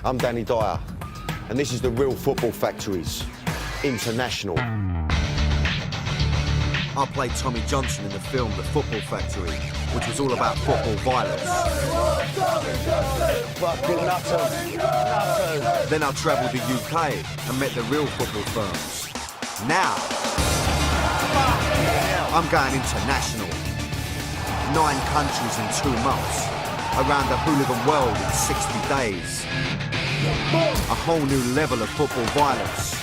I'm Danny Dyer, and this is the Real Football Factories International. I played Tommy Johnson in the film The Football Factory, which was all about football violence. Fucking nutters. Then I travelled the UK and met the real football firms. Now, I'm going international. 9 countries in 2 months. Around the hooligan world in 60 days. A whole new level of football violence.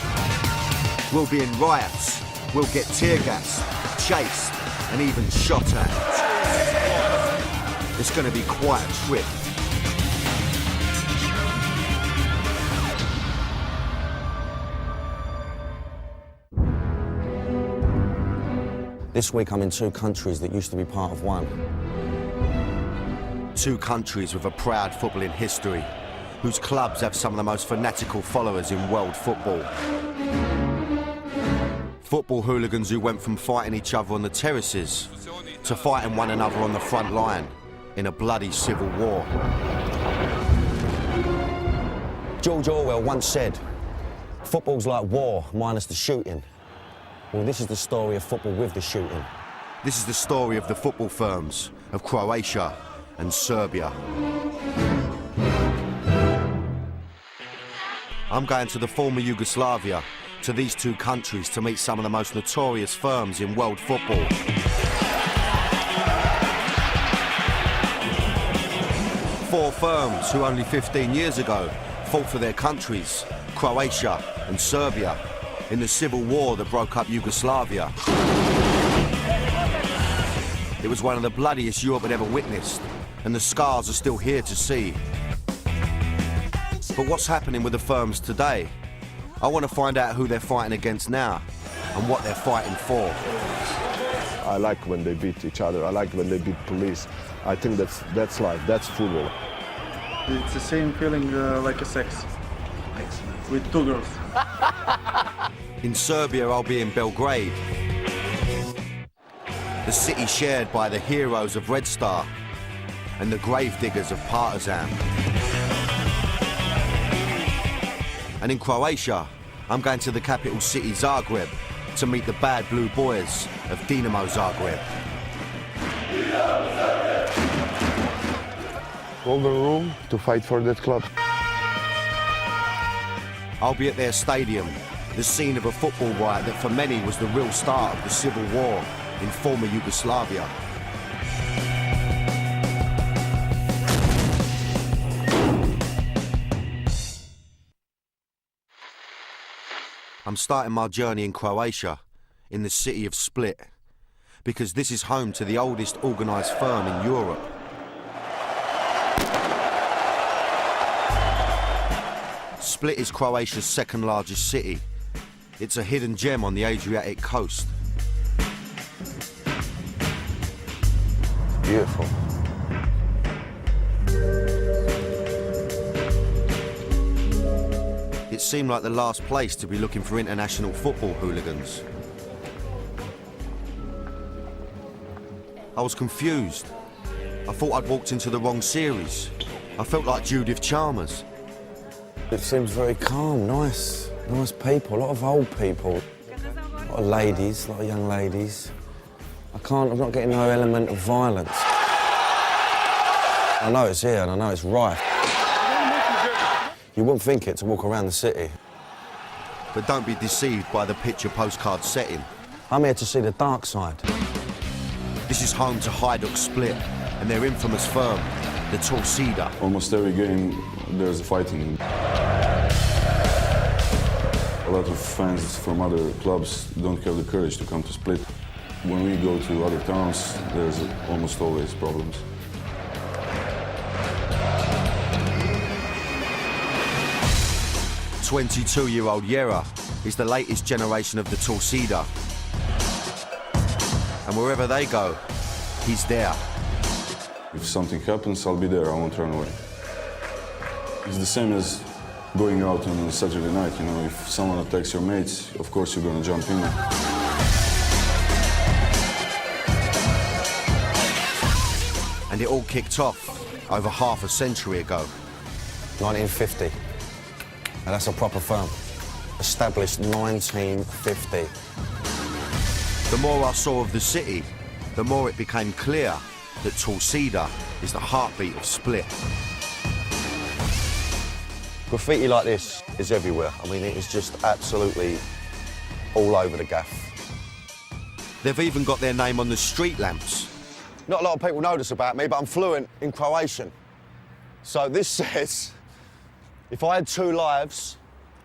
We'll be in riots. We'll get tear gassed, chased, and even shot at. It's going to be quite a trip. This week I'm in 2 countries that used to be part of one. 2 countries with a proud footballing history, whose clubs have some of the most fanatical followers in world football. Football hooligans who went from fighting each other on the terraces to fighting one another on the front line in a bloody civil war. George Orwell once said, football's like war minus the shooting. Well, this is the story of football with the shooting. This is the story of the football firms of Croatia and Serbia. I'm going to the former Yugoslavia, to these 2 countries to meet some of the most notorious firms in world football. Four firms who only 15 years ago fought for their countries, Croatia and Serbia, in the civil war that broke up Yugoslavia. It was one of the bloodiest Europe had ever witnessed, and the scars are still here to see. But what's happening with the firms today? I want to find out who they're fighting against now and what they're fighting for. I like when they beat each other. I like when they beat police. I think that's life, that's football. It's the same feeling like a sex with 2 girls. In Serbia, I'll be in Belgrade, the city shared by the heroes of Red Star and the gravediggers of Partizan. And in Croatia, I'm going to the capital city Zagreb to meet the bad blue boys of Dinamo Zagreb. Golden rule to fight for that club. I'll be at their stadium, the scene of a football riot that for many was the real start of the civil war in former Yugoslavia. I'm starting my journey in Croatia, in the city of Split, because this is home to the oldest organised firm in Europe. Split is Croatia's 2nd largest city. It's a hidden gem on the Adriatic coast. Beautiful. It seemed like the last place to be looking for international football hooligans. I was confused. I thought I'd walked into the wrong series. I felt like Judith Chalmers. It seems very calm, nice people, a lot of old people. A lot of ladies, a lot of young ladies. I'm not getting no element of violence. I know it's here and I know it's rife. You wouldn't think it to walk around the city. But don't be deceived by the picture postcard setting. I'm here to see the dark side. This is home to Hajduk Split and their infamous firm, the Torcida. Almost every game there's fighting. A lot of fans from other clubs don't have the courage to come to Split. When we go to other towns, there's almost always problems. The 22-year-old Jera is the latest generation of the Torcida. And wherever they go, he's there. If something happens, I'll be there, I won't run away. It's the same as going out on a Saturday night, you know, if someone attacks your mates, of course you're gonna jump in. And it all kicked off over half a century ago. 1950. And that's a proper firm. Established 1950. The more I saw of the city, the more it became clear that Torcida is the heartbeat of Split. Graffiti like this is everywhere. I mean, it is just absolutely all over the gaff. They've even got their name on the street lamps. Not a lot of people know this about me, but I'm fluent in Croatian. So this says, if I had 2 lives,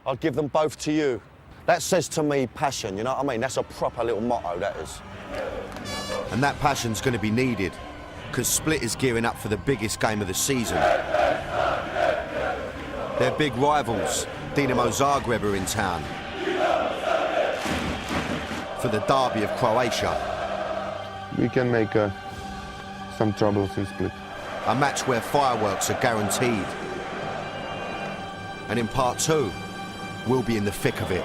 I'd give them both to you. That says to me passion, you know what I mean? That's a proper little motto, that is. And that passion's going to be needed, because Split is gearing up for the biggest game of the season. Their big rivals, Dinamo Zagreb, are in town for the derby of Croatia. We can make some troubles in Split. A match where fireworks are guaranteed. And in part 2, we'll be in the thick of it.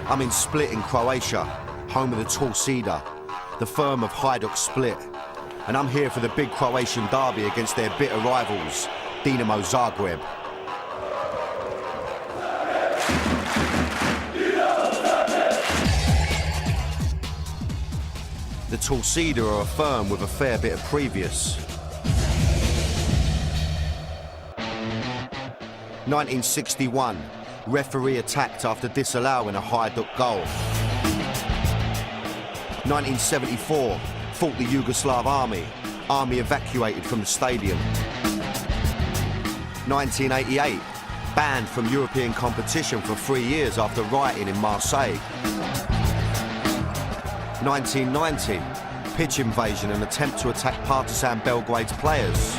I'm in Split in Croatia, home of the Torcida, the firm of Hajduk Split. And I'm here for the big Croatian derby against their bitter rivals, Dinamo Zagreb. The Torcida are a firm with a fair bit of previous. 1961, referee attacked after disallowing a Hajduk goal. 1974, fought the Yugoslav army evacuated from the stadium. 1988, banned from European competition for 3 years after rioting in Marseille. 1990, pitch invasion and attempt to attack Partizan Belgrade's players.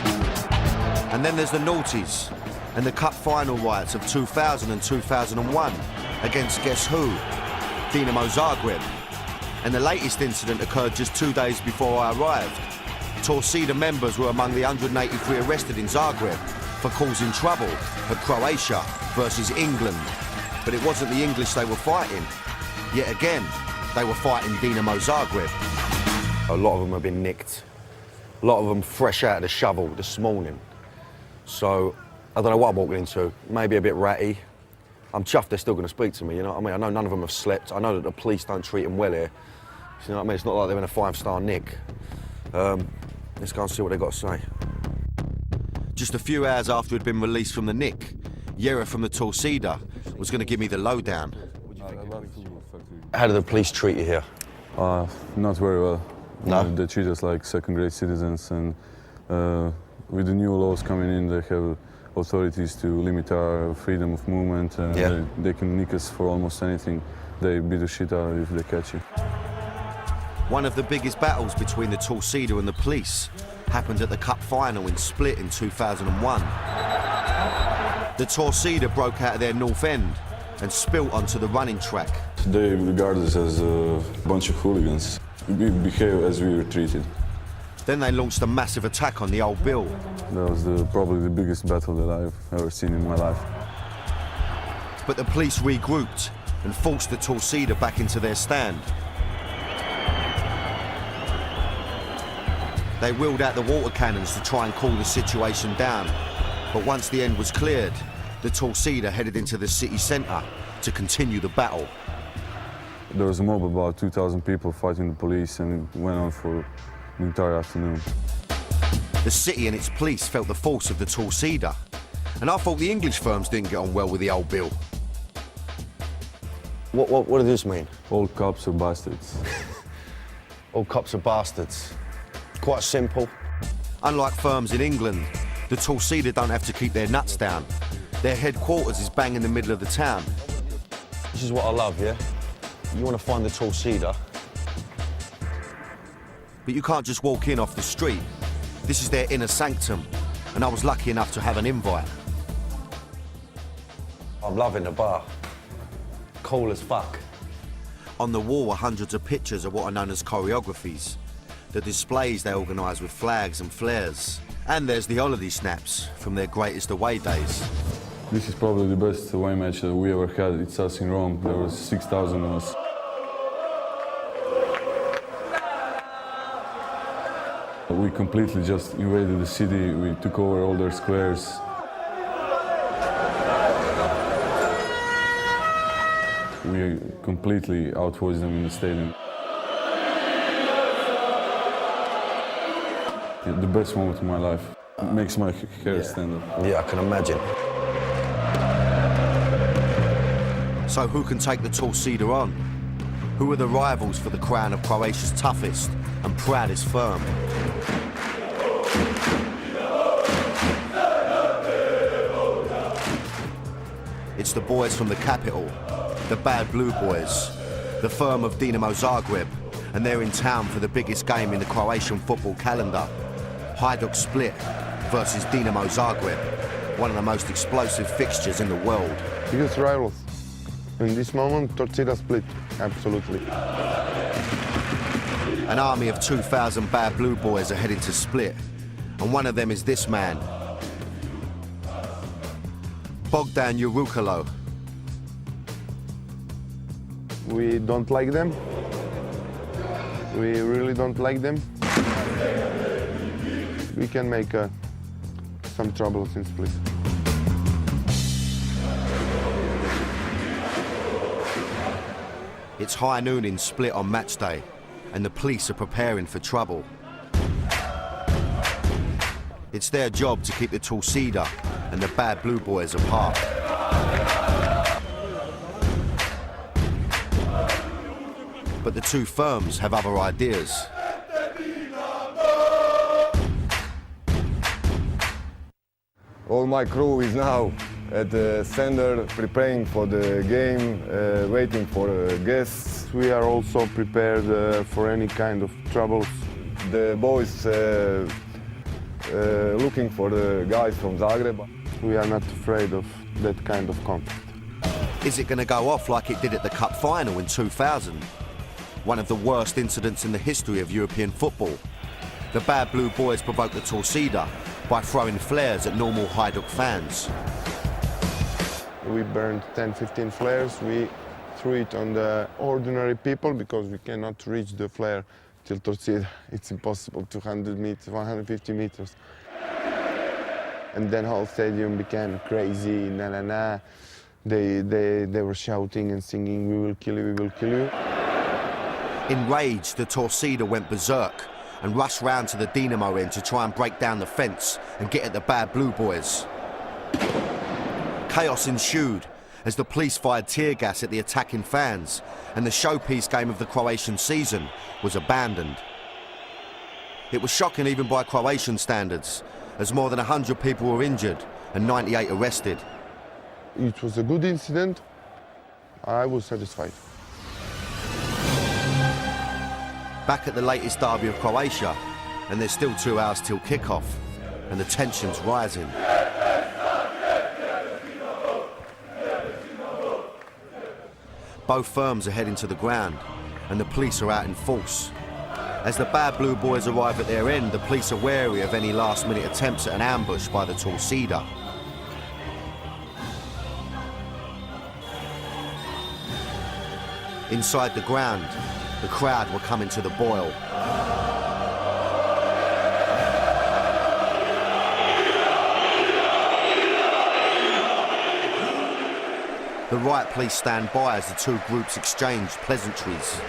And then there's the noughties and the cup final riots of 2000 and 2001 against guess who? Dinamo Zagreb. And the latest incident occurred just 2 days before I arrived. Torcida members were among the 183 arrested in Zagreb for causing trouble at Croatia versus England. But it wasn't the English they were fighting. Yet again, they were fighting Dinamo Zagreb. A lot of them have been nicked. A lot of them fresh out of the shovel this morning. So, I don't know what I'm walking into. Maybe a bit ratty. I'm chuffed they're still going to speak to me, you know what I mean? I know none of them have slept. I know that the police don't treat them well here. You know what I mean? It's not like they're in a 5-star nick. Let's go and see what they've got to say. Just a few hours after he'd been released from the nick, Yera from the Torcida was going to give me the lowdown. How do the police treat you here? Not very well. No? They treat us like second-grade citizens, and with the new laws coming in, they have authorities to limit our freedom of movement, and they can nick us for almost anything. They beat the shit out of you if they catch you. One of the biggest battles between the Torcida and the police happened at the cup final in Split in 2001. The Torcida broke out of their north end and spilt onto the running track. They regard us as a bunch of hooligans. We behave as we were treated. Then they launched a massive attack on the old Bill. That was probably the biggest battle that I've ever seen in my life. But the police regrouped and forced the Torcida back into their stand. They wheeled out the water cannons to try and cool the situation down. But once the end was cleared, the Torcida headed into the city centre to continue the battle. There was a mob of about 2,000 people fighting the police, and it went on for the entire afternoon. The city and its police felt the force of the Torcida. And I thought the English firms didn't get on well with the old Bill. What does this mean? All cops are bastards. All cops are bastards. Quite simple. Unlike firms in England, the Torcida don't have to keep their nuts down. Their headquarters is bang in the middle of the town. This is what I love, yeah? You want to find the Torcida. But you can't just walk in off the street. This is their inner sanctum, and I was lucky enough to have an invite. I'm loving the bar. Cool as fuck. On the wall are hundreds of pictures of what are known as choreographies. The displays they organise with flags and flares. And there's the holiday snaps from their greatest away days. This is probably the best away match that we ever had. It's us in Rome. There was 6,000 of us. We completely just invaded the city. We took over all their squares. We completely outvoiced them in the stadium. The best moment of my life. It makes my hair stand up. Yeah, I can imagine. So who can take the Torcida on? Who are the rivals for the crown of Croatia's toughest and proudest firm? It's the boys from the capital, the Bad Blue Boys, the firm of Dinamo Zagreb, and they're in town for the biggest game in the Croatian football calendar. Hajduk Split versus Dinamo Zagreb, one of the most explosive fixtures in the world. Biggest rivals. In this moment, Torcida Split, absolutely. An army of 2,000 Bad Blue Boys are heading to Split, and one of them is this man, Bogdan Urukalo. We don't like them. We really don't like them. We can make some troubles in Split. It's high noon in Split on match day, and the police are preparing for trouble. It's their job to keep the Torcida and the Bad Blue Boys apart. But the two firms have other ideas. All my crew is now at the center, preparing for the game, waiting for guests. We are also prepared for any kind of troubles. The boys looking for the guys from Zagreb. We are not afraid of that kind of conflict. Is it going to go off like it did at the Cup final in 2000? One of the worst incidents in the history of European football. The Bad Blue Boys provoked the Torcida by throwing flares at normal Hajduk fans. We burned 10-15 flares. We threw it on the ordinary people because we cannot reach the flare till Torcida. It's impossible, 200 meters, 150 meters. And then whole stadium became crazy, na na na. They were shouting and singing, "We will kill you, we will kill you." Enraged, the Torcida went berserk and rushed round to the Dinamo end to try and break down the fence and get at the Bad Blue Boys. Chaos ensued as the police fired tear gas at the attacking fans, and the showpiece game of the Croatian season was abandoned. It was shocking even by Croatian standards, as more than 100 people were injured and 98 arrested. It was a good incident. I was satisfied. Back at the latest derby of Croatia, and there's still 2 hours till kick-off, and the tension's rising. Both firms are heading to the ground, and the police are out in force. As the Bad Blue Boys arrive at their end, the police are wary of any last-minute attempts at an ambush by the Torcida. Inside the ground, the crowd were coming to the boil. The riot police stand by as the two groups exchange pleasantries.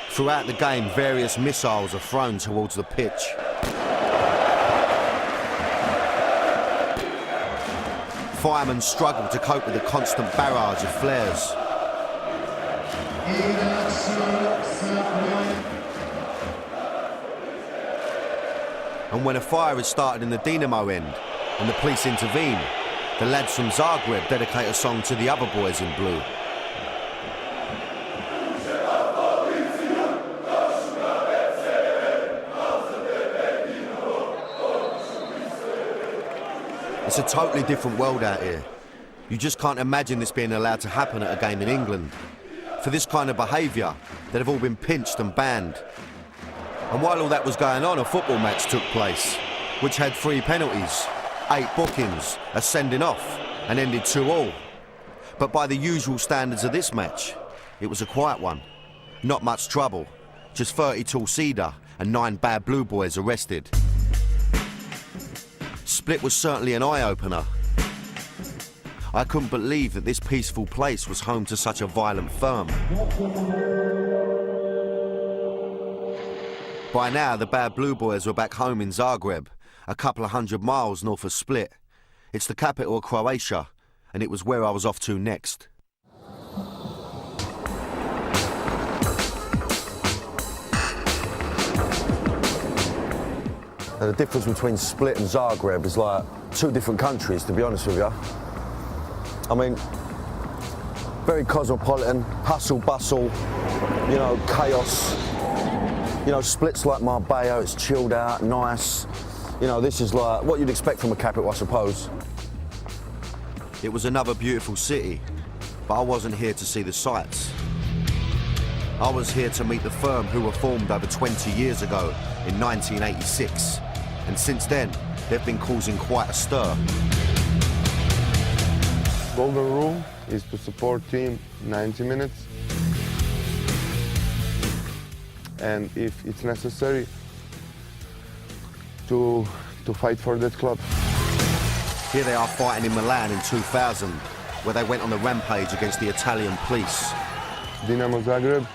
Throughout the game, various missiles are thrown towards the pitch. Firemen struggle to cope with the constant barrage of flares. And when a fire is started in the Dinamo end and the police intervene, the lads from Zagreb dedicate a song to the other boys in blue. It's a totally different world out here. You just can't imagine this being allowed to happen at a game in England. For this kind of behaviour, they'd have all been pinched and banned. And while all that was going on, a football match took place, which had 3 penalties, 8 bookings, a sending off, and ended 2-2. But by the usual standards of this match, it was a quiet one. Not much trouble, just 30 tall cedar and 9 bad blue boys arrested. Split was certainly an eye-opener. I couldn't believe that this peaceful place was home to such a violent firm. By now, the bad blue boys were back home in Zagreb, a couple of 100 miles north of Split. It's the capital of Croatia, and it was where I was off to next. And the difference between Split and Zagreb is like 2 different countries, to be honest with you. I mean, very cosmopolitan, hustle, bustle, you know, chaos. You know, Split's like Marbella, it's chilled out, nice. You know, this is like what you'd expect from a capital, I suppose. It was another beautiful city, but I wasn't here to see the sights. I was here to meet the firm who were formed over 20 years ago in 1986. And since then, they've been causing quite a stir. Golden rule is to support team 90 minutes. And if it's necessary, to fight for that club. Here they are fighting in Milan in 2000, where they went on the rampage against the Italian police. Dinamo Zagreb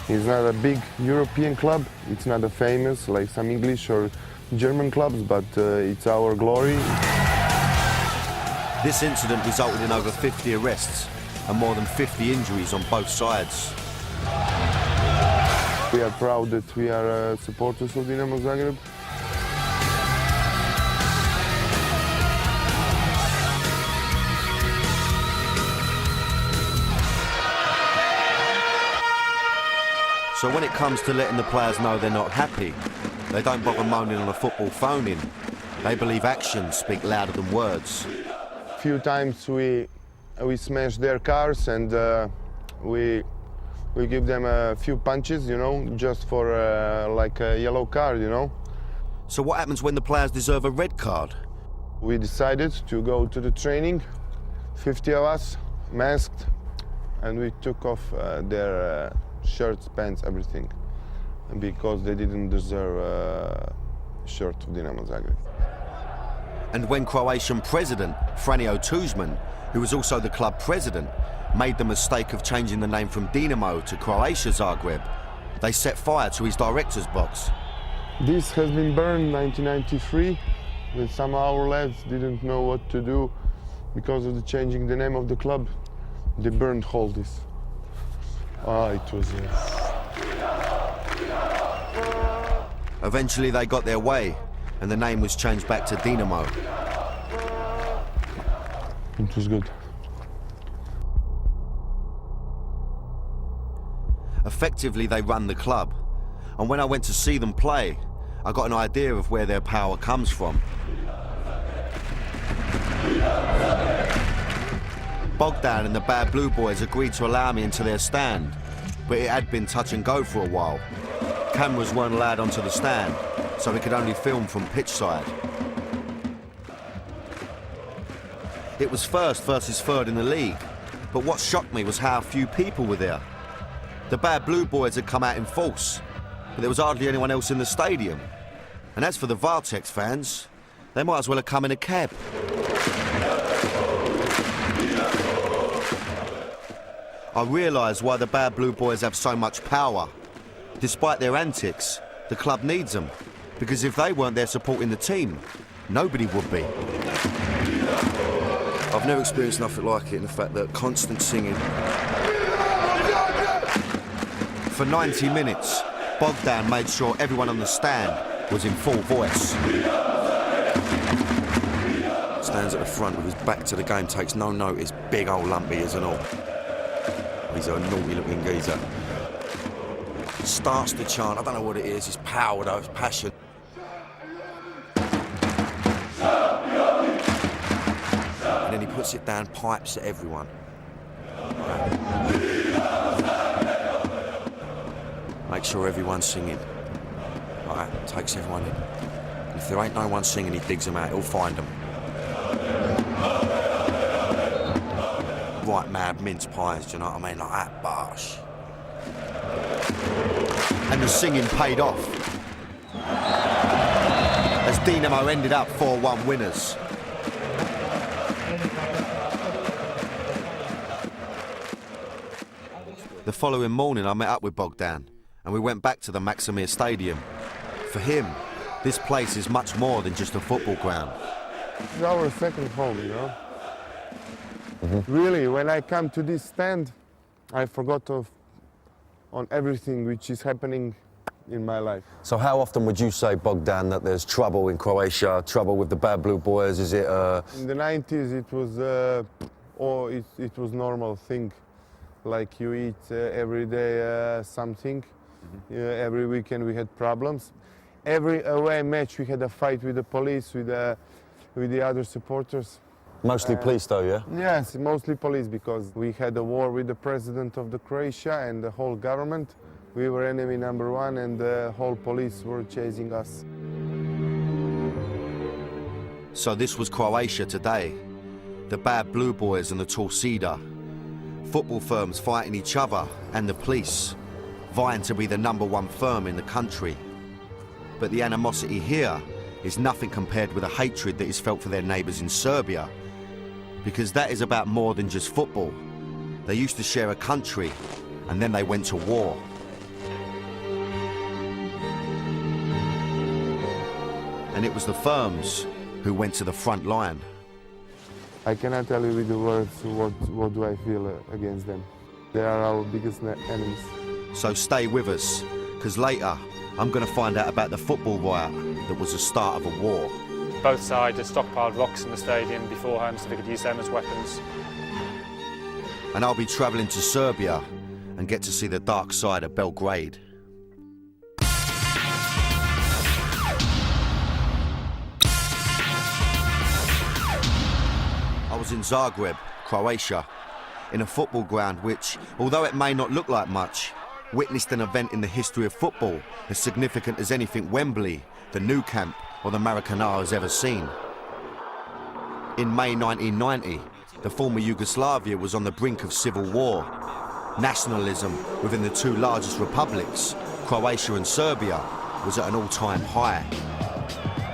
is not a big European club. It's not a famous like some English or German clubs, but it's our glory. This incident resulted in over 50 arrests and more than 50 injuries on both sides. We are proud that we are supporters of Dinamo Zagreb. So when it comes to letting the players know they're not happy, they don't bother moaning on a football phone-in. They believe actions speak louder than words. A few times we smash their cars and we give them a few punches, you know, just for like a yellow card, you know. So what happens when the players deserve a red card? We decided to go to the training, 50 of us, masked, and we took off their shirts, pants, everything, because they didn't deserve a shirt of Dinamo Zagreb. And when Croatian president Franjo Tuđman, who was also the club president, made the mistake of changing the name from Dinamo to Croatia Zagreb, they set fire to his director's box. This has been burned in 1993, when some of our lads didn't know what to do because of the changing the name of the club. They burned all this. It was... Eventually they got their way, and the name was changed back to Dinamo. It was good. Effectively, they run the club. And when I went to see them play, I got an idea of where their power comes from. Bogdan and the Bad Blue Boys agreed to allow me into their stand, but it had been touch and go for a while. Cameras weren't allowed onto the stand, so we could only film from pitch side. It was first versus third in the league, but what shocked me was how few people were there. The Bad Blue Boys had come out in force, but there was hardly anyone else in the stadium. And as for the Vartex fans, they might as well have come in a cab. I realised why the Bad Blue Boys have so much power. Despite their antics, the club needs them, because if they weren't there supporting the team, nobody would be. I've never experienced nothing like it in the fact that constant singing. For 90 minutes, Bogdan made sure everyone on the stand was in full voice. Stands at the front with his back to the game, takes no notice, big old lumpy as and all. He's a naughty looking geezer. Starts to chant, I don't know what it is, it's power though, it's passion. And then he puts it down, pipes at everyone. Make sure everyone's singing. like that, takes everyone in. And if there ain't no one singing, he digs them out, he'll find them. Right mad mince pies, do you know what I mean? Like that, bosh. And the singing paid off, as Dinamo ended up 4-1 winners. The following morning I met up with Bogdan and we went back to the Maksimir Stadium. For him, this place is much more than just a football ground. It's our second home, you know. Really, when I come to this stand, I forgot on everything which is happening in my life. So how often would you say, Bogdan, that there's trouble in Croatia, trouble with the Bad Blue Boys? Is it... In the 90s, it was, it was normal thing. Like you eat every day something. Every weekend we had problems. Every away match we had a fight with the police, with the other supporters. Mostly police though, yeah? Yes, mostly police, because we had a war with the president of the Croatia and the whole government. We were enemy number one and the whole police were chasing us. So this was Croatia today. The Bad Blue Boys and the Torcida. Football firms fighting each other and the police, vying to be the #1 firm in the country. But the animosity here is nothing compared with the hatred that is felt for their neighbours in Serbia, because that is about more than just football. They used to share a country and then they went to war. And it was the firms who went to the front line. I cannot tell you with the words what do I feel against them. They are our biggest enemies. So stay with us, because later I'm going to find out about the football riot that was the start of a war. Both sides had stockpiled rocks in the stadium beforehand so they could use them as weapons. And I'll be travelling to Serbia and get to see the dark side of Belgrade. I was in Zagreb, Croatia, in a football ground which, although it may not look like much, witnessed an event in the history of football as significant as anything Wembley, the Nou Camp or the Maracanã has ever seen. In May 1990, the former Yugoslavia was on the brink of civil war. Nationalism within the two largest republics, Croatia and Serbia, was at an all-time high.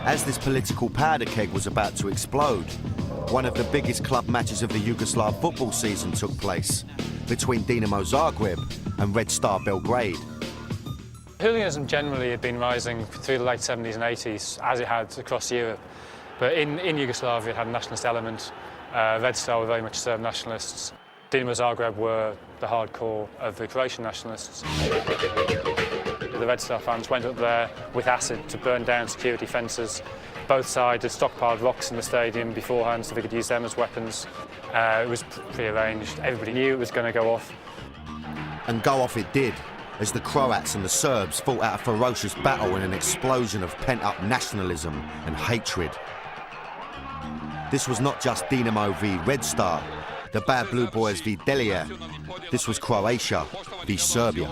As this political powder keg was about to explode, one of the biggest club matches of the Yugoslav football season took place between Dinamo Zagreb and Red Star Belgrade. Hooliganism generally had been rising through the late 70s and 80s, as it had across Europe. But in Yugoslavia it had a nationalist element. Red Star were very much Serb nationalists. Dinamo Zagreb were the hardcore of the Croatian nationalists. The Red Star fans went up there with acid to burn down security fences. Both sides had stockpiled rocks in the stadium beforehand so they could use them as weapons. It was prearranged. Everybody knew it was going to go off. And go off it did, as the Croats and the Serbs fought out a ferocious battle in an explosion of pent-up nationalism and hatred. This was not just Dinamo v Red Star, the Bad Blue Boys v Delia. This was Croatia v Serbia.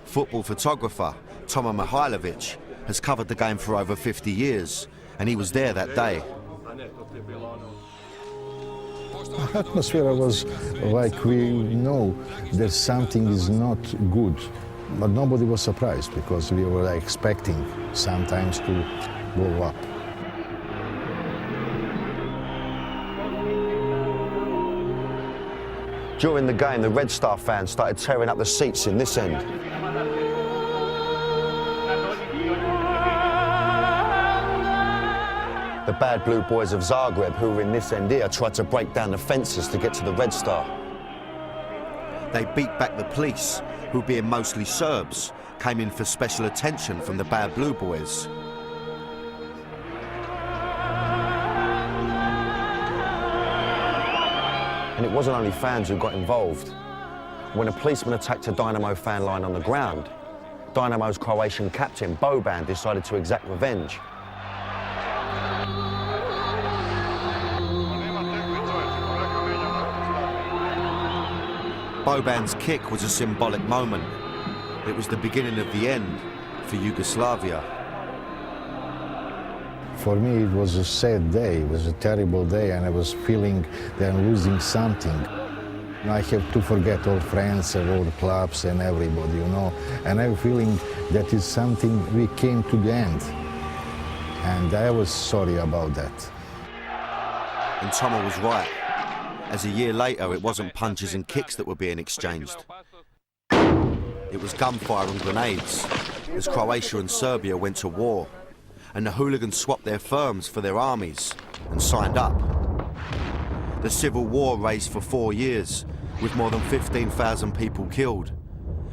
Football photographer Toma Mihailovic has covered the game for over 50 years, and he was there that day. Atmosphere was like we know that something is not good, but nobody was surprised because we were expecting sometimes to blow up. During the game, the Red Star fans started tearing up the seats in this end. The Bad Blue Boys of Zagreb, who were in this end here, tried to break down the fences to get to the Red Star. They beat back the police, who, being mostly Serbs, came in for special attention from the Bad Blue Boys. And it wasn't only fans who got involved. When a policeman attacked a Dynamo fan line on the ground, Dynamo's Croatian captain, Boban, decided to exact revenge. Boban's kick was a symbolic moment. It was the beginning of the end for Yugoslavia. For me, it was a sad day. It was a terrible day, and I was feeling that I'm losing something. I have to forget all friends, all the clubs and everybody, you know. And I'm feeling that is something we came to the end. And I was sorry about that. And Tomo was right, as a year later it wasn't punches and kicks that were being exchanged. It was gunfire and grenades, as Croatia and Serbia went to war, and the hooligans swapped their firms for their armies and signed up. The civil war raged for 4 years, with more than 15,000 people killed.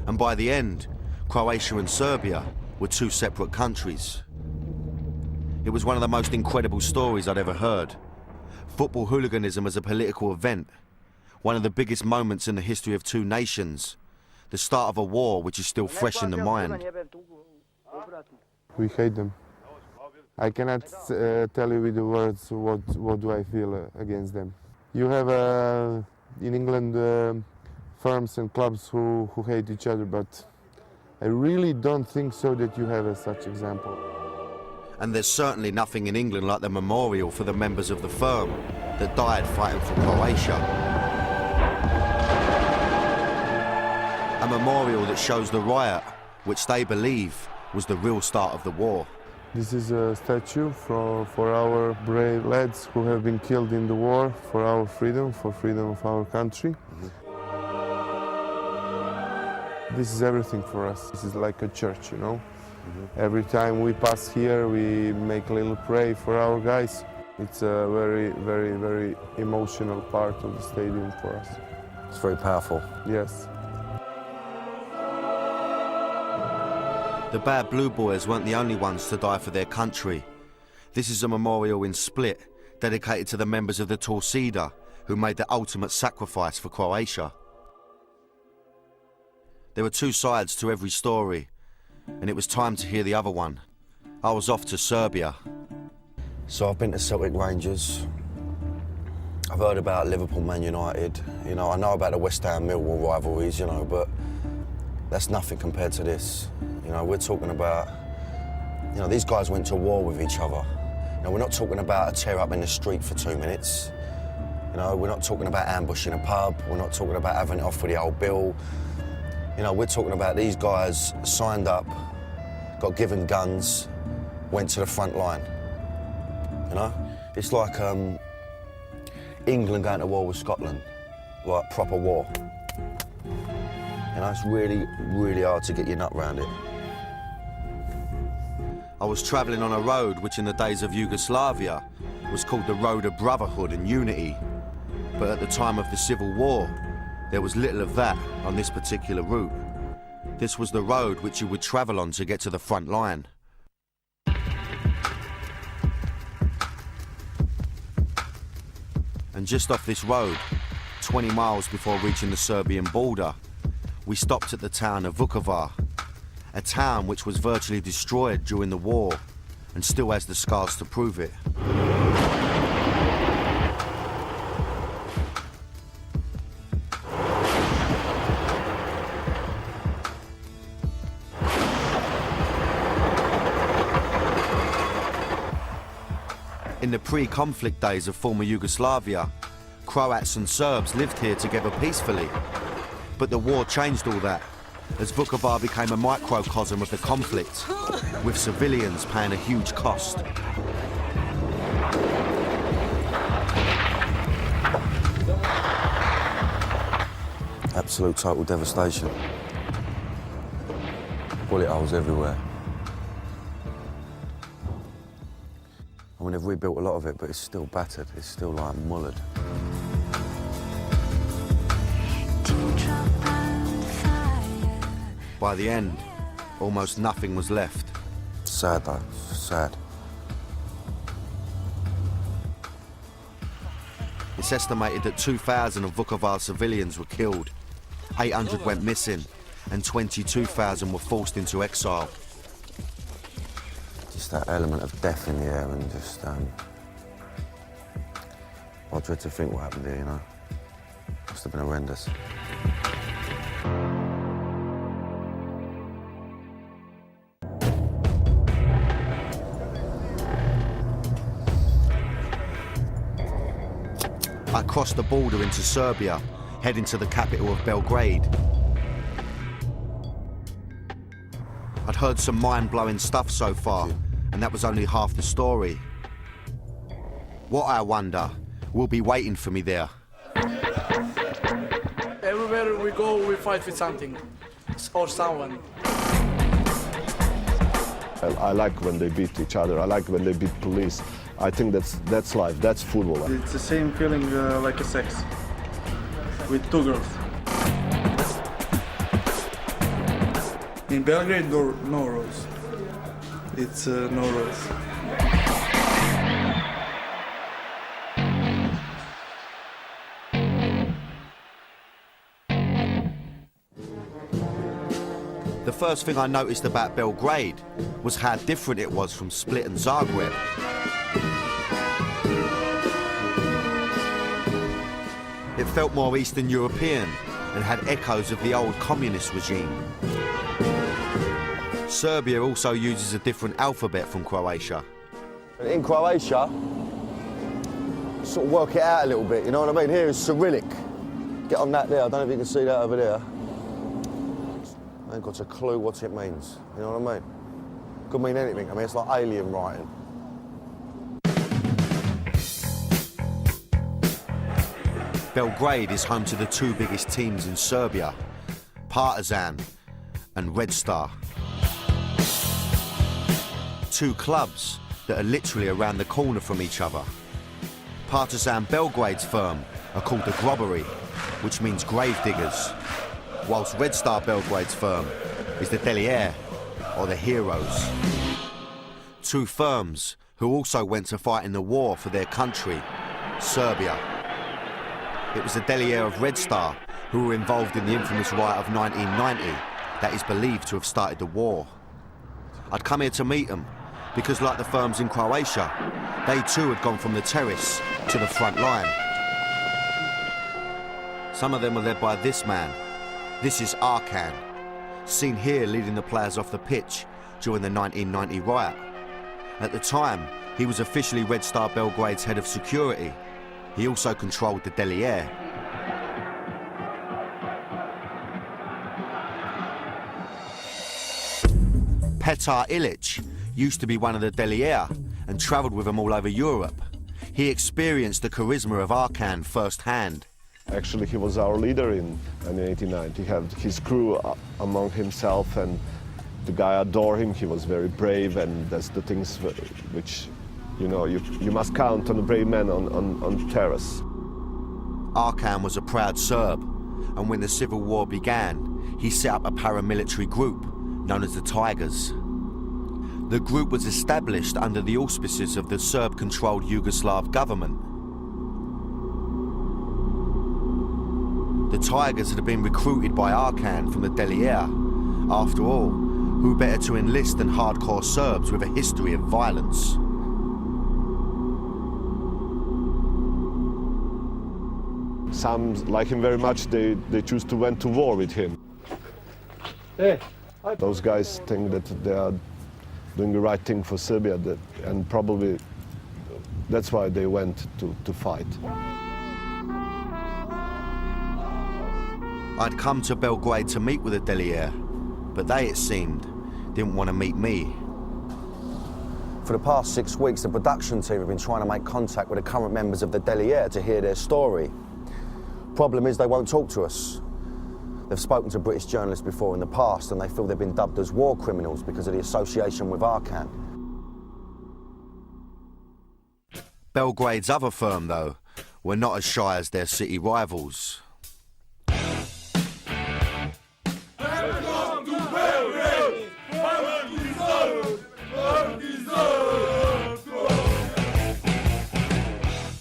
And by the end, Croatia and Serbia were two separate countries. It was one of the most incredible stories I'd ever heard. Football hooliganism as a political event, one of the biggest moments in the history of two nations, the start of a war which is still fresh in the mind. We hate them. I cannot tell you with the words what do I feel against them. You have in England firms and clubs who hate each other, but I really don't think so that you have such example. And there's certainly nothing in England like the memorial for the members of the firm that died fighting for Croatia. A memorial that shows the riot, which they believe was the real start of the war. This is a statue for our brave lads who have been killed in the war for our freedom, for freedom of our country. This is everything for us. This is like a church, you know. Every time we pass here, we make a little pray for our guys. It's a very, very, very emotional part of the stadium for us. It's very powerful. Yes. The Bad Blue Boys weren't the only ones to die for their country. This is a memorial in Split, dedicated to the members of the Torcida, who made the ultimate sacrifice for Croatia. There were two sides to every story, and it was time to hear the other one. I was off to Serbia. So I've been to Celtic Rangers. I've heard about Liverpool, Man United. You know, I know about the West Ham Millwall rivalries, you know, but that's nothing compared to this. You know, we're talking about, you know, these guys went to war with each other. You know, we're not talking about a tear up in the street for 2 minutes. You know, we're not talking about ambushing a pub. We're not talking about having it off with the old Bill. You know, we're talking about these guys signed up, got given guns, went to the front line. You know? It's like England going to war with Scotland, like proper war. You know, it's really, really hard to get your nut round it. I was travelling on a road which in the days of Yugoslavia was called the Road of Brotherhood and Unity. But at the time of the Civil War, there was little of that on this particular route. This was the road which you would travel on to get to the front line. And just off this road, 20 miles before reaching the Serbian border, we stopped at the town of Vukovar, a town which was virtually destroyed during the war and still has the scars to prove it. In the pre-conflict days of former Yugoslavia, Croats and Serbs lived here together peacefully. But the war changed all that, as Vukovar became a microcosm of the conflict, with civilians paying a huge cost. Absolute total devastation. Bullet holes everywhere. I mean, they've rebuilt a lot of it, but it's still battered. It's still like mullered. By the end, almost nothing was left. Sad though, sad. It's estimated that 2,000 of Vukovar civilians were killed, 800 went missing, and 22,000 were forced into exile. Just that element of death in the air and just, I dread to think what happened here, you know. Must have been horrendous. I crossed the border into Serbia, heading to the capital of Belgrade. I'd heard some mind-blowing stuff so far, and that was only half the story. What, I wonder, will be waiting for me there? Everywhere we go, we fight with something or someone. I like when they beat each other. I like when they beat police. I think that's life. That's football. It's the same feeling like a sex with two girls. In Belgrade, no rules. It's no rules. The first thing I noticed about Belgrade was how different it was from Split and Zagreb. It felt more Eastern European and had echoes of the old communist regime. Serbia also uses a different alphabet from Croatia. In Croatia, sort of work it out a little bit, you know what I mean? Here is Cyrillic. Get on that there, I don't know if you can see that over there. I ain't got a clue what it means, you know what I mean? Could mean anything, I mean, it's like alien writing. Belgrade is home to the two biggest teams in Serbia, Partizan and Red Star. Two clubs that are literally around the corner from each other. Partizan Belgrade's firm are called the Grobbery, which means grave diggers, whilst Red Star Belgrade's firm is the Delier, or the Heroes. Two firms who also went to fight in the war for their country, Serbia. It was the Delier of Red Star who were involved in the infamous riot of 1990 that is believed to have started the war. I'd come here to meet them because, like the firms in Croatia, they too had gone from the terrace to the front line. Some of them were led by this man. This is Arkan, seen here leading the players off the pitch during the 1990 riot. At the time, he was officially Red Star Belgrade's head of security. He also controlled the Delier. Petar Ilic used to be one of the Delier and travelled with them all over Europe. He experienced the charisma of Arkan firsthand. Actually, he was our leader in 1989. He had his crew among himself, and the guy adored him. He was very brave, and that's the things which, you know, you must count on a brave man on terrace. Arkan was a proud Serb, and when the civil war began, he set up a paramilitary group known as the Tigers. The group was established under the auspices of the Serb-controlled Yugoslav government. The Tigers had been recruited by Arkan from the Delier. After all, who better to enlist than hardcore Serbs with a history of violence? Some like him very much, they choose to went to war with him. Those guys think that they are doing the right thing for Serbia, and probably that's why they went to fight. I'd come to Belgrade to meet with the Delier, but they, it seemed, didn't want to meet me. For the past 6 weeks, the production team have been trying to make contact with the current members of the Delier to hear their story. Problem is, they won't talk to us. They've spoken to British journalists before in the past, and they feel they've been dubbed as war criminals because of the association with Arkan. Belgrade's other firm, though, were not as shy as their city rivals.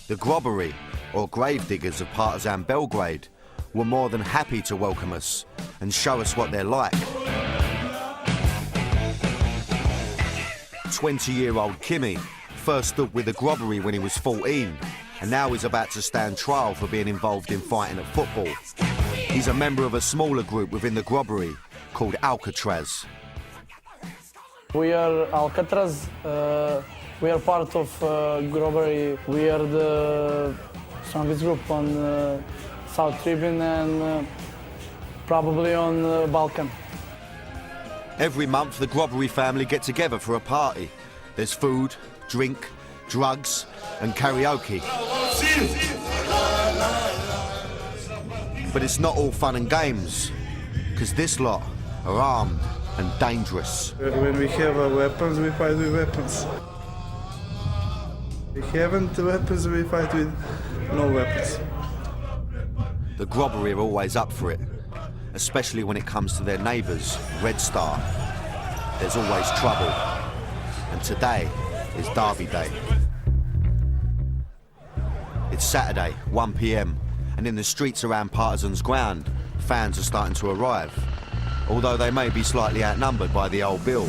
The Grobbery, or grave diggers of Partizan Belgrade, were more than happy to welcome us and show us what they're like. 20-year-old Kimi first stood with the Grobbery when he was 14, and now he's about to stand trial for being involved in fighting at football. He's a member of a smaller group within the Grobbery called Alcatraz. We are Alcatraz. We are part of Grobbery. We are the strongest group on South Tribune and probably on Balkan. Every month, the Grobbery family get together for a party. There's food, drink, drugs, and karaoke. But it's not all fun and games, because this lot are armed and dangerous. When we have weapons, we fight with weapons. We haven't weapons, we fight with no weapons. The Grobbery are always up for it, especially when it comes to their neighbours, Red Star. There's always trouble, and today is Derby Day. It's Saturday, 1 p.m, and in the streets around Partisans Ground, fans are starting to arrive, although they may be slightly outnumbered by the old Bill.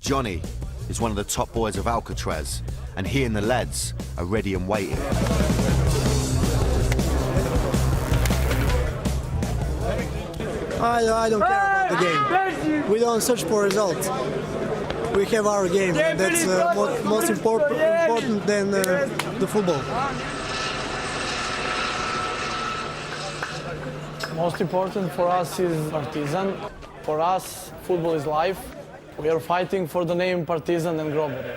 Johnny is one of the top boys of Alcatraz, and he and the lads are ready and waiting. I don't care about the game. We don't search for results. We have our game. That's most important than the football. Most important for us is Partizan. For us, football is life. We are fighting for the name Partizan and Grobbery.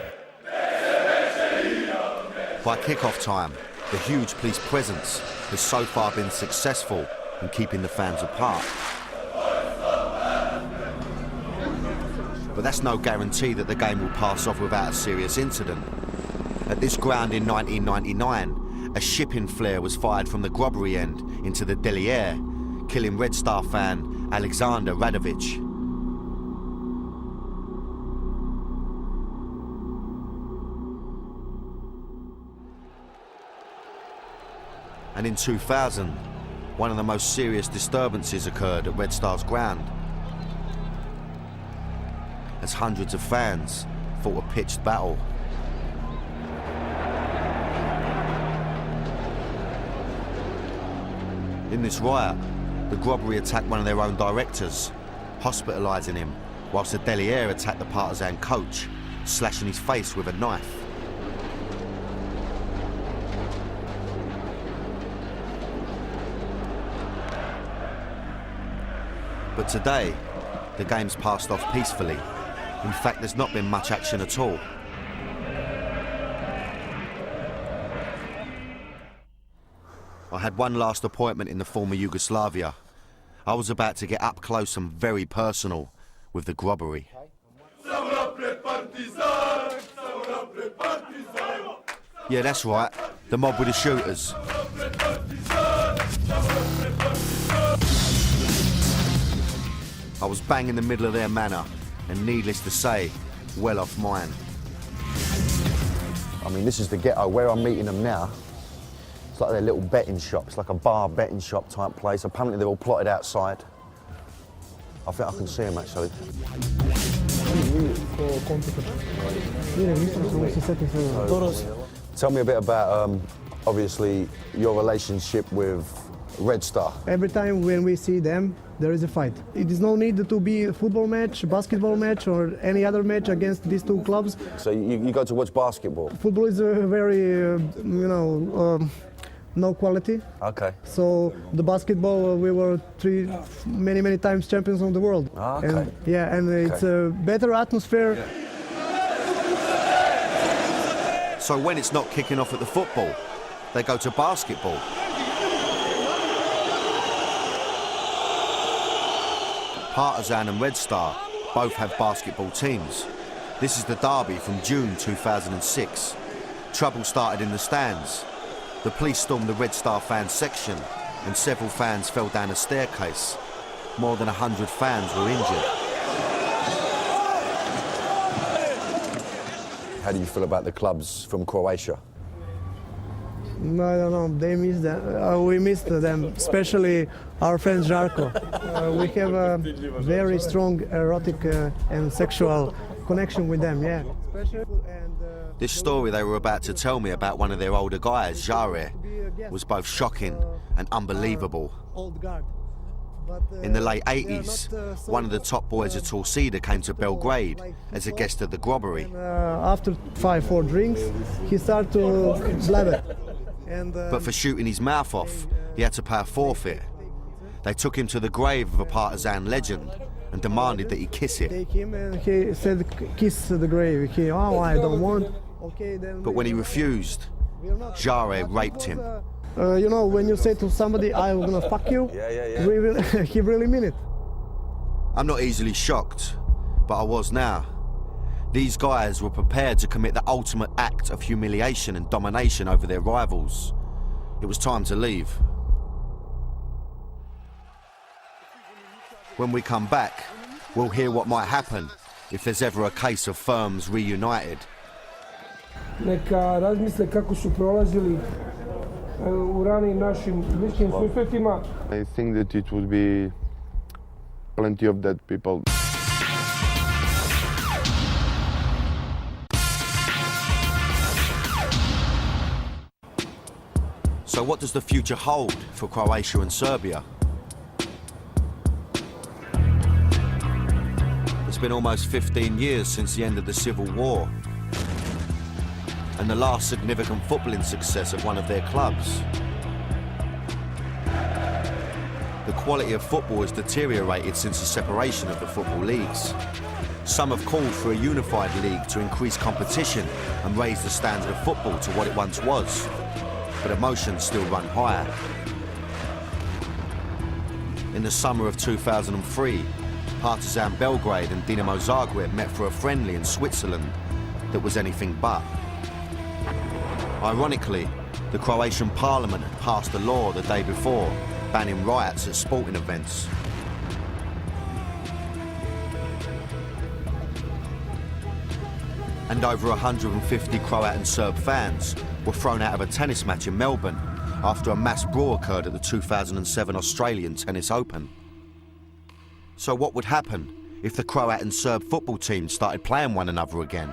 By kick-off time, the huge police presence has so far been successful in keeping the fans apart. But that's no guarantee that the game will pass off without a serious incident. At this ground in 1999, a shipping flare was fired from the Grobbery end into the Delier, killing Red Star fan Alexander Radovic. And in 2000, one of the most serious disturbances occurred at Red Star's ground, as hundreds of fans fought a pitched battle. In this riot, the Grobbery attacked one of their own directors, hospitalising him, whilst the Delier attacked the Partizan coach, slashing his face with a knife. But today, the game's passed off peacefully. In fact, there's not been much action at all. I had one last appointment in the former Yugoslavia. I was about to get up close and very personal with the Grobbery. Yeah, that's right, the mob with the shooters. I was bang in the middle of their manor, and needless to say, well off mine. I mean, this is the ghetto. Where I'm meeting them now, it's like their little betting shop. It's like a bar betting shop type place. Apparently they're all plotted outside. I think I can see them actually. Tell me a bit about, obviously, your relationship with Red Star. Every time when we see them, there is a fight. It is no need to be a football match, basketball match, or any other match against these two clubs. So you go to watch basketball? Football is a very, no quality. Okay. So the basketball, we were many times champions of the world. Okay. And, yeah, and it's a better atmosphere. Yeah. So when it's not kicking off at the football, they go to basketball. Partizan and Red Star both have basketball teams. This is the derby from June 2006. Trouble started in the stands. The police stormed the Red Star fans section and several fans fell down a staircase. More than 100 fans were injured. How do you feel about the clubs from Croatia? I don't know, they miss them. We missed them, especially our friend Žarko. We have a very strong erotic and sexual connection with them, yeah. This story they were about to tell me about one of their older guys, Jare, was both shocking and unbelievable. Old guard. In the late 80s, one of the top boys at Torcida came to Belgrade as a guest at the Grobbery. After 5-4 drinks, he started to blabber. But for shooting his mouth off, he had to pay a forfeit. They took him to the grave of a partisan legend and demanded that he kiss it. Take him and he said, kiss the grave. I don't want. Okay, then. But when he refused, Jare raped him. You know, when you say to somebody, I'm gonna fuck you, he really mean it. I'm not easily shocked, but I was now. These guys were prepared to commit the ultimate act of humiliation and domination over their rivals. It was time to leave. When we come back, we'll hear what might happen if there's ever a case of firms reunited. Neka razmisle kako su prolazili u ranijim našim bliskim susretima. I think that it would be plenty of dead people. So what does the future hold for Croatia and Serbia? It's been almost 15 years since the end of the Civil War and the last significant footballing success of one of their clubs. The quality of football has deteriorated since the separation of the football leagues. Some have called for a unified league to increase competition and raise the standard of football to what it once was, but emotions still run higher. In the summer of 2003, Partizan Belgrade and Dinamo Zagreb met for a friendly in Switzerland that was anything but. Ironically, the Croatian parliament had passed a law the day before banning riots at sporting events. And over 150 Croat and Serb fans were thrown out of a tennis match in Melbourne after a mass brawl occurred at the 2007 Australian Tennis Open. So what would happen if the Croat and Serb football teams started playing one another again?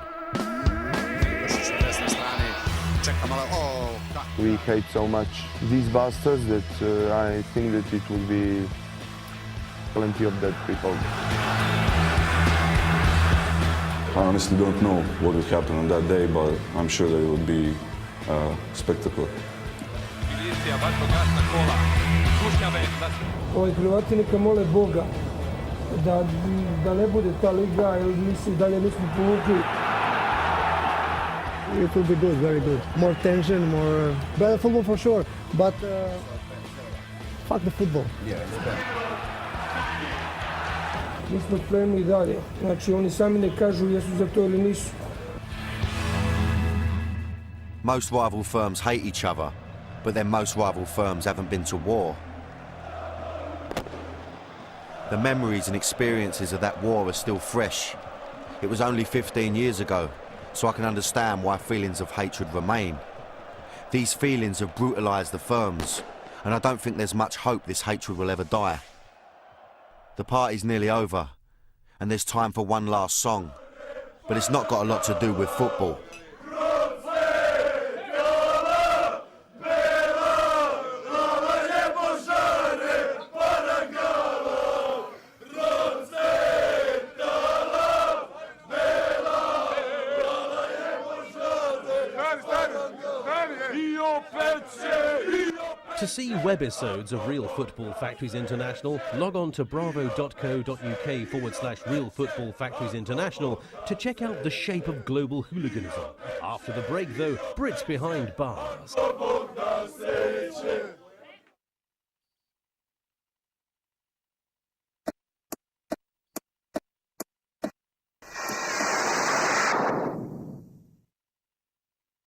We hate so much these bastards that I think that it will be plenty of dead people. I honestly don't know what would happen on that day, but I'm sure that it would be a spectacle. Hrvati neka mole Boga da ne bude ta liga, jer mi se dalje nismo povukli. It will be good, very good. More tension, more better football for sure, but fuck the football. Yeah, it's better. Mi smo spremni i dalje. Znači, oni sami ne kažu jesu za to ili nisu. Most rival firms hate each other, but then most rival firms haven't been to war. The memories and experiences of that war are still fresh. It was only 15 years ago, so I can understand why feelings of hatred remain. These feelings have brutalised the firms, and I don't think there's much hope this hatred will ever die. The party's nearly over, and there's time for one last song, but it's not got a lot to do with football. To see webisodes of Real Football Factories International, log on to bravo.co.uk/Real Football Factories International to check out the shape of global hooliganism. After the break, though, Brits behind bars.